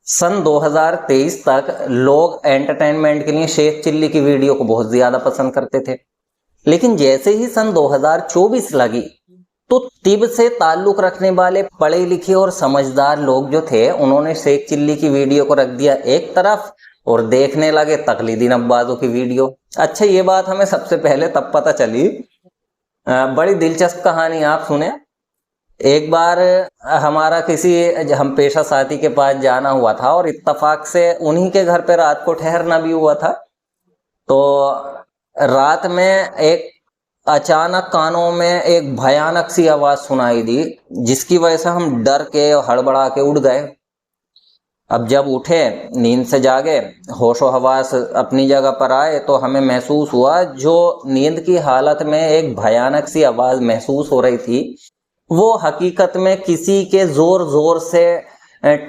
सन 2023 तक लोग एंटरटेनमेंट के लिए शेख चिल्ली की वीडियो को बहुत ज्यादा पसंद करते थे, लेकिन जैसे ही सन 2024 लगी तो तिब से ताल्लुक रखने वाले पढ़े लिखे और समझदार लोग जो थे उन्होंने शेख चिल्ली की वीडियो को रख दिया एक तरफ और देखने लगे तकलीदी नब्बाजों की वीडियो। अच्छा, ये बात हमें सबसे पहले तब पता चली, बड़ी दिलचस्प कहानी आप सुने। एक बार हमारा किसी हम पेशा साथी के पास जाना हुआ था और इत्तफाक से उन्हीं के घर पे रात को ठहरना भी हुआ था। तो रात में एक अचानक कानों में एक भयानक सी आवाज सुनाई दी, जिसकी वजह से हम डर के हड़बड़ा के उठ गए। अब जब उठे, नींद से जागे, होशो हवास अपनी जगह पर आए तो हमें महसूस हुआ जो नींद की हालत में एक भयानक सी आवाज महसूस हो रही थी वो हकीकत में किसी के जोर जोर से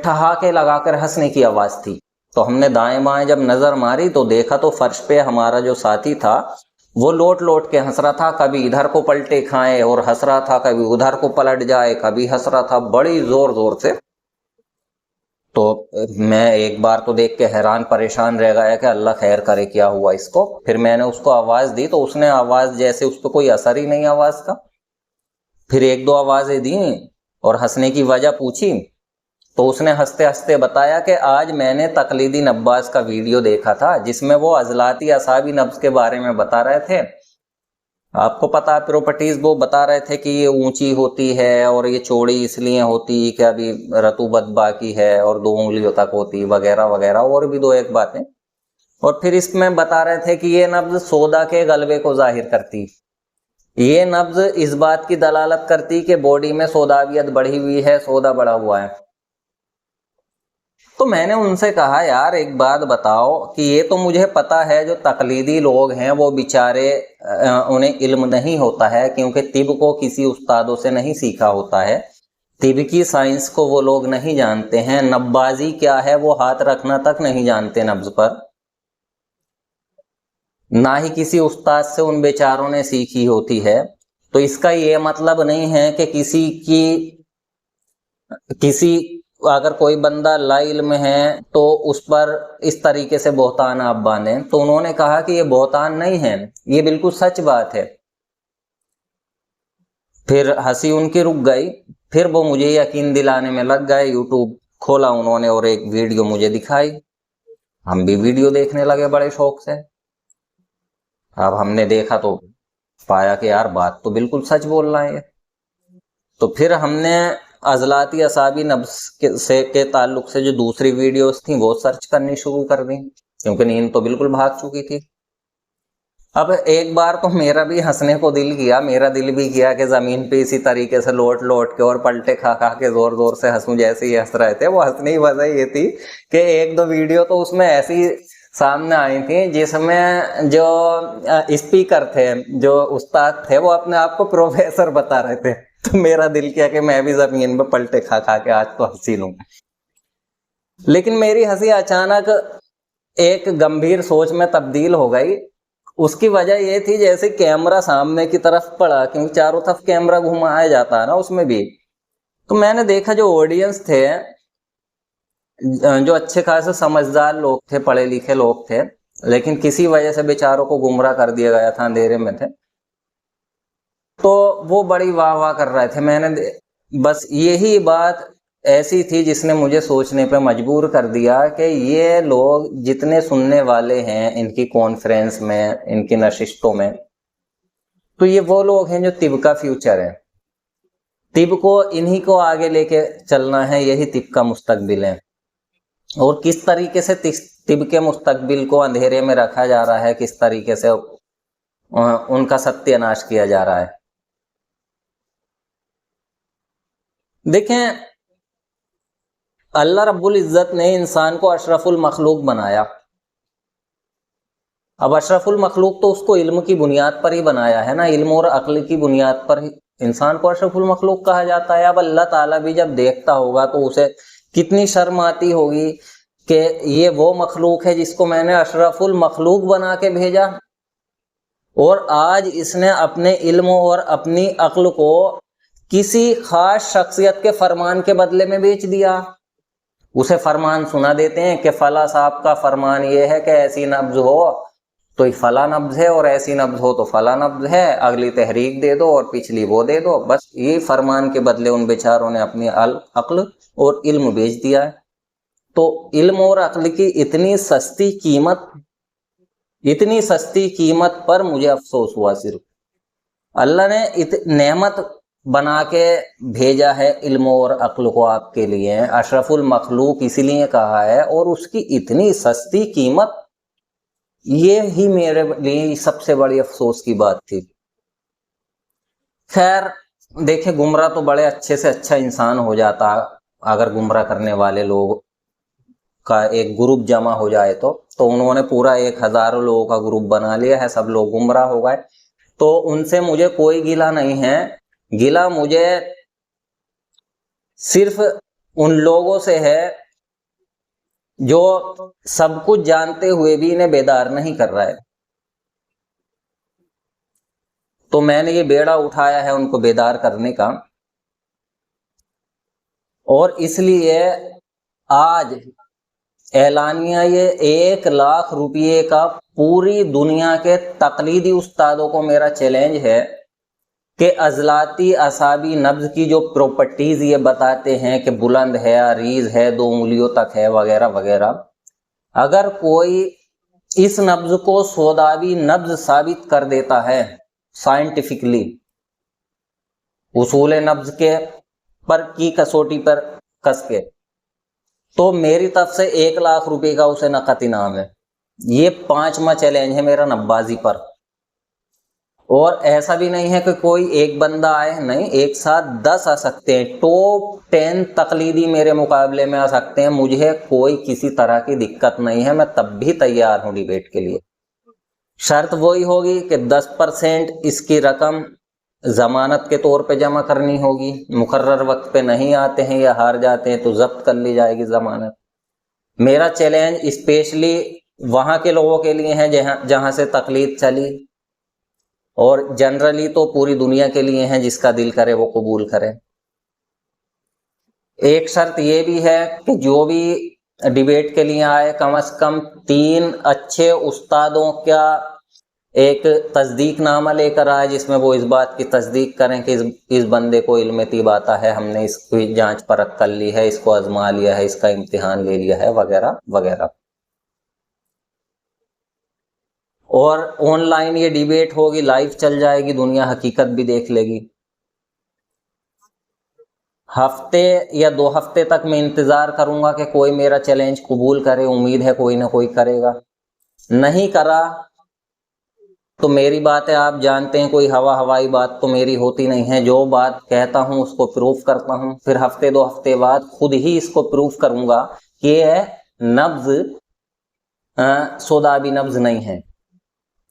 ठहाके लगाकर हंसने की आवाज थी। तो हमने दाएं बाएं जब नजर मारी तो देखा तो फर्श पे हमारा जो साथी था वो लोट लोट के हंस रहा था, कभी इधर को पलटे खाए और हंस रहा था, कभी उधर को पलट जाए, कभी हंस रहा था बड़ी जोर जोर से। तो मैं एक बार तो देख के हैरान परेशान रह गया कि अल्लाह खैर करे क्या हुआ इसको। फिर मैंने उसको आवाज दी तो उसने आवाज जैसे उस पर कोई असर ही नहीं आवाज का। फिर एक दो आवाजें दी और हंसने की वजह पूछी तो उसने हंसते हंसते बताया कि आज मैंने तकलीदी नब्बाज का वीडियो देखा था जिसमें वो अजलाती असाबी नब्ज के बारे में बता रहे थे। आपको पता, प्रॉपर्टीज वो बता रहे थे कि ये ऊंची होती है और ये चौड़ी इसलिए होती कि अभी रतूबत बाकी है और 2 उंगलियों तक होती वगैरह वगैरह, और भी 2 एक बातें। और फिर इसमें बता रहे थे कि ये नब्ज सौदा के गलबे को जाहिर करती, ये नब्ज इस बात की दलालत करती कि बॉडी में सौदावियत बढ़ी हुई है, सौदा बढ़ा हुआ है। तो मैंने उनसे कहा यार एक बात बताओ कि ये तो मुझे पता है जो तकलीदी लोग हैं वो बेचारे उन्हें इल्म नहीं होता है क्योंकि तिब को किसी उस्तादों से नहीं सीखा होता है, तिब की साइंस को वो लोग नहीं जानते हैं, नब्बाजी क्या है वो हाथ रखना तक नहीं जानते नब्ज पर, ना ही किसी उस्ताद से उन बेचारों ने सीखी होती है। तो इसका ये मतलब नहीं है कि किसी अगर कोई बंदा ला इल्म है तो उस पर इस तरीके से बहतान आप बांधे। तो उन्होंने कहा कि ये बहतान नहीं है, ये बिल्कुल सच बात है। फिर हंसी उनकी रुक गई, फिर वो मुझे यकीन दिलाने में लग गए। यूट्यूब खोला उन्होंने और एक वीडियो मुझे दिखाई, हम भी वीडियो देखने लगे बड़े शौक से। अब हमने देखा तो पाया कि यार बात तो बिल्कुल सच बोल रहा है। तो फिर हमने अजलाती असाबी नब्ज के ताल्लुक से जो दूसरी वीडियोस थी वो सर्च करनी शुरू कर दी क्योंकि नींद तो बिल्कुल भाग चुकी थी। अब एक बार तो मेरा भी हंसने को दिल किया, मेरा दिल भी किया कि जमीन पे इसी तरीके से लोट लोट के और पलटे खा खा के जोर जोर से हंसूं जैसे ही हंस रहे थे। वो हंसने की वजह ये थी कि एक दो वीडियो तो उसमें ऐसी सामने आई थी जिसमें जो स्पीकर थे, जो उस्ताद थे, वो अपने आप को प्रोफेसर बता रहे थे। तो मेरा दिल किया कि मैं भी जमीन पे पलटे खा खा के आज तो हंसी लूं। लेकिन मेरी हंसी अचानक एक गंभीर सोच में तब्दील हो गई। उसकी वजह ये थी जैसे कैमरा सामने की तरफ पड़ा, क्योंकि चारों तरफ कैमरा घुमाया जाता है ना उसमें भी। तो मैंने देखा जो ऑडियंस थे, जो अच्छे खासे समझदार लोग थे, पढ़े लिखे लोग थे, लेकिन किसी वजह से बेचारों को गुमराह कर दिया गया था, अंधेरे में थे, तो वो बड़ी वाह वाह कर रहे थे। मैंने बस यही बात ऐसी थी जिसने मुझे सोचने पे मजबूर कर दिया कि ये लोग जितने सुनने वाले हैं इनकी कॉन्फ्रेंस में, इनकी नशिस्तों में, तो ये वो लोग हैं जो तिब का फ्यूचर है। तिब को इन्हीं को आगे लेके चलना है, यही तिब का मुस्तकबिल है। और किस तरीके से तिब के मुस्तकबिल को अंधेरे में रखा जा रहा है, किस तरीके से उनका सत्यानाश किया जा रहा है। देखें, अल्लाह रब्बुल इज्जत ने इंसान को अशरफुल मखलूक बनाया। अब अशरफुल मखलूक तो उसको इल्म की बुनियाद पर ही बनाया है ना, इल्म और अक्ल की बुनियाद पर ही इंसान को अशरफुल मखलूक कहा जाता है। अब अल्लाह ताला भी जब देखता होगा तो उसे कितनी शर्म आती होगी कि ये वो मखलूक है जिसको मैंने अशरफुल मखलूक बना के भेजा और आज इसने अपने इल्म और अपनी अक्ल को किसी खास शख्सियत के फरमान के बदले में बेच दिया। उसे फरमान सुना देते हैं कि फला साहब का फरमान ये है कि ऐसी नब्ज हो तो फला नब्ज है और ऐसी नब्ज हो तो फला नब्ज है, अगली तहरीक दे दो और पिछली वो दे दो। बस ये फरमान के बदले उन बेचारों ने अपनी अक्ल और इल्म बेच दिया है। तो इल्म और अक्ल की इतनी सस्ती कीमत पर मुझे अफसोस हुआ। सिर्फ अल्लाह ने नेमत बना के भेजा है इल्म और अक्ल को आपके लिए, अशरफुल मखलूक इसीलिए कहा है, और उसकी इतनी सस्ती कीमत, ये ही मेरे लिए सबसे बड़ी अफसोस की बात थी। खैर देखे, गुमराह तो बड़े अच्छे से अच्छा इंसान हो जाता अगर गुमराह करने वाले लोग का एक ग्रुप जमा हो जाए तो उन्होंने पूरा 1000 लोगों का ग्रुप बना लिया है, सब लोग गुमराह हो गए। तो उनसे मुझे कोई गिला नहीं है, गिला मुझे सिर्फ उन लोगों से है जो सब कुछ जानते हुए भी इन्हें बेदार नहीं कर रहा है। तो मैंने ये बेड़ा उठाया है उनको बेदार करने का, और इसलिए आज एलानिया ये 1 लाख रुपये का पूरी दुनिया के तकलीदी उस्तादों को मेरा चैलेंज है कि अजलाती असाबी नब्ज की जो प्रॉपर्टीज ये बताते हैं कि बुलंद है, अरीज है, 2 उंगलियों तक है, वगैरह वगैरह, अगर कोई इस नब्ज को सौदावी नब्ज साबित कर देता है साइंटिफिकली, उसूल नब्ज के पर की कसौटी पर कस के, तो मेरी तरफ से 1 लाख रुपए का उसे नकद इनाम है। ये 5वां चैलेंज है मेरा नब्बाजी पर। और ऐसा भी नहीं है कि कोई एक बंदा आए, नहीं, एक साथ 10 आ सकते हैं। टॉप 10 तकलीदी मेरे मुकाबले में आ सकते हैं, मुझे कोई किसी तरह की दिक्कत नहीं है, मैं तब भी तैयार हूं डिबेट के लिए। शर्त वही होगी कि 10% इसकी रकम जमानत के तौर पे जमा करनी होगी, मुकर्रर वक्त पे नहीं आते हैं या हार जाते हैं तो जब्त कर ली जाएगी जमानत। मेरा चैलेंज स्पेशली वहां के लोगों के लिए है जहां से तकलीद चली, और जनरली तो पूरी दुनिया के लिए है, जिसका दिल करे वो कबूल करे। एक शर्त ये भी है कि जो भी डिबेट के लिए आए कम से कम 3 अच्छे उस्तादों का एक तस्दीकनामा लेकर आए, जिसमें वो इस बात की तस्दीक करें कि इस बंदे को इल्म तीब आता है, हमने इसकी जांच परख कर ली है, इसको आजमा लिया है, इसका इम्तिहान ले लिया है, वगैरह वगैरह। और ऑनलाइन ये डिबेट होगी, लाइव चल जाएगी, दुनिया हकीकत भी देख लेगी। हफ्ते या 2 हफ्ते तक मैं इंतजार करूंगा कि कोई मेरा चैलेंज कबूल करे, उम्मीद है कोई ना कोई करेगा। नहीं करा तो मेरी बात है, आप जानते हैं, कोई हवाई बात तो मेरी होती नहीं है। जो बात कहता हूं उसको प्रूफ करता हूं, फिर हफ्ते 2 हफ्ते बाद खुद ही इसको प्रूफ करूंगा कि यह नब्ज सौदाबी नब्ज नहीं है।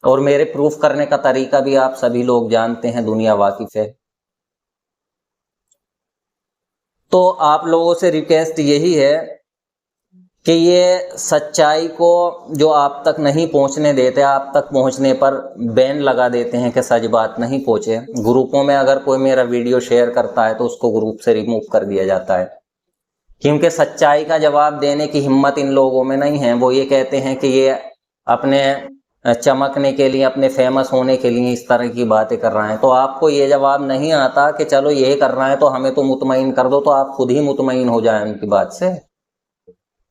और मेरे प्रूफ करने का तरीका भी आप सभी लोग जानते हैं, दुनिया वाकिफ है। तो आप लोगों से रिक्वेस्ट यही है कि ये सच्चाई को जो आप तक नहीं पहुंचने देते, आप तक पहुंचने पर बैन लगा देते हैं कि सच बात नहीं पहुंचे। ग्रुपों में अगर कोई मेरा वीडियो शेयर करता है तो उसको ग्रुप से रिमूव कर दिया जाता है, क्योंकि सच्चाई का जवाब देने की हिम्मत इन लोगों में नहीं है। वो ये कहते हैं कि ये अपने चमकने के लिए, अपने फेमस होने के लिए इस तरह की बातें कर रहे हैं। तो आपको ये जवाब नहीं आता कि चलो ये कर रहे हैं तो हमें तो मुतमईन कर दो, तो आप खुद ही मुतमईन हो जाएं उनकी बात से।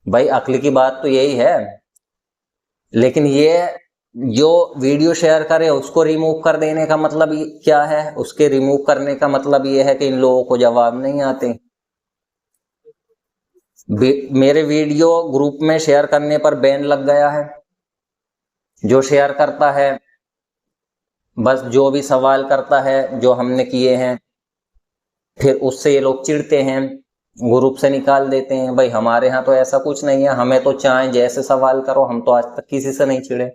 भाई अक्ल की बात तो यही है। लेकिन ये जो वीडियो शेयर करे उसको रिमूव कर देने का मतलब क्या है? उसके रिमूव करने का मतलब ये है कि इन लोगों को जवाब नहीं आते। मेरे वीडियो ग्रुप में शेयर करने पर बैन लग गया है। जो शेयर करता है, बस जो भी सवाल करता है जो हमने किए हैं, फिर उससे ये लोग चिढ़ते हैं, ग्रुप से निकाल देते हैं। भाई हमारे यहाँ तो ऐसा कुछ नहीं है, हमें तो चाहे जैसे सवाल करो, हम तो आज तक किसी से नहीं चिढ़े,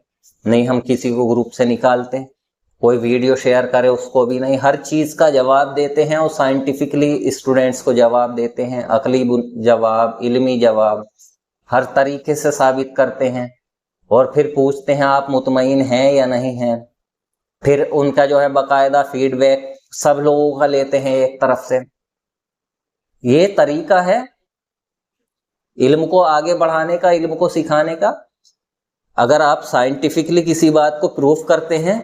नहीं हम किसी को ग्रुप से निकालते। कोई वीडियो शेयर करे उसको भी नहीं, हर चीज का जवाब देते हैं और साइंटिफिकली स्टूडेंट्स को जवाब देते हैं, अकली जवाब, इल्मी जवाब, हर तरीके से साबित करते हैं। और फिर पूछते हैं आप मुतमईन हैं या नहीं हैं। फिर उनका जो है बाकायदा फीडबैक सब लोगों का लेते हैं एक तरफ से। ये तरीका है। इल्म को आगे बढ़ाने का, इल्म को सिखाने का। अगर आप साइंटिफिकली किसी बात को प्रूफ करते हैं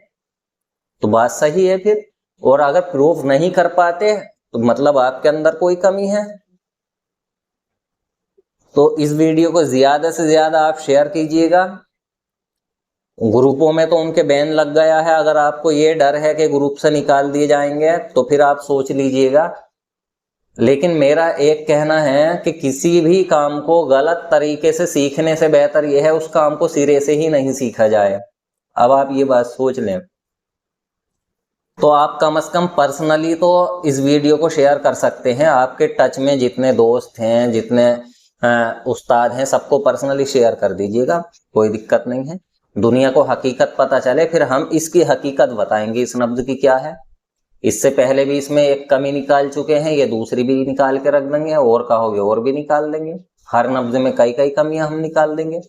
तो बात सही है फिर, और अगर प्रूफ नहीं कर पाते तो मतलब आपके अंदर कोई कमी है। तो इस वीडियो को ज्यादा से ज्यादा आप शेयर कीजिएगा। ग्रुपों में तो उनके बैन लग गया है, अगर आपको ये डर है कि ग्रुप से निकाल दिए जाएंगे तो फिर आप सोच लीजिएगा। लेकिन मेरा एक कहना है कि किसी भी काम को गलत तरीके से सीखने से बेहतर यह है उस काम को सिरे से ही नहीं सीखा जाए। अब आप ये बात सोच लें। तो आप कम से कम पर्सनली तो इस वीडियो को शेयर कर सकते हैं। आपके टच में जितने दोस्त हैं, जितने उस्ताद हैं, सबको पर्सनली शेयर कर दीजिएगा, कोई दिक्कत नहीं है। दुनिया को हकीकत पता चले, फिर हम इसकी हकीकत बताएंगे इस नब्ज की क्या है। इससे पहले भी इसमें एक कमी निकाल चुके हैं, ये दूसरी भी निकाल के रख देंगे, और कहोगे और भी निकाल देंगे। हर नब्ज में कई कई कमियां हम निकाल देंगे,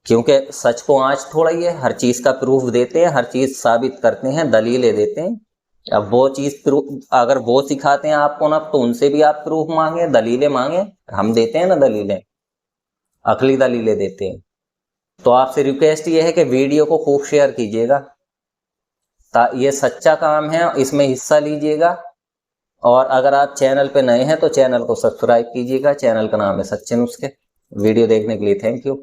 क्योंकि सच को आंच थोड़ा ही है। हर चीज का प्रूफ देते हैं, हर चीज साबित करते हैं, दलीलें देते हैं। अब वो चीज प्रूफ अगर वो सिखाते हैं आपको ना, तो उनसे भी आप प्रूफ मांगे, दलीलें मांगे। हम देते हैं ना दलीलें, अकली दलीलें देते हैं। तो आपसे रिक्वेस्ट ये है कि वीडियो को खूब शेयर कीजिएगा। ये सच्चा काम है, इसमें हिस्सा लीजिएगा। और अगर आप चैनल पे नए हैं तो चैनल को सब्सक्राइब कीजिएगा। चैनल का नाम है सच्चे नुस्खे। वीडियो देखने के लिए थैंक यू।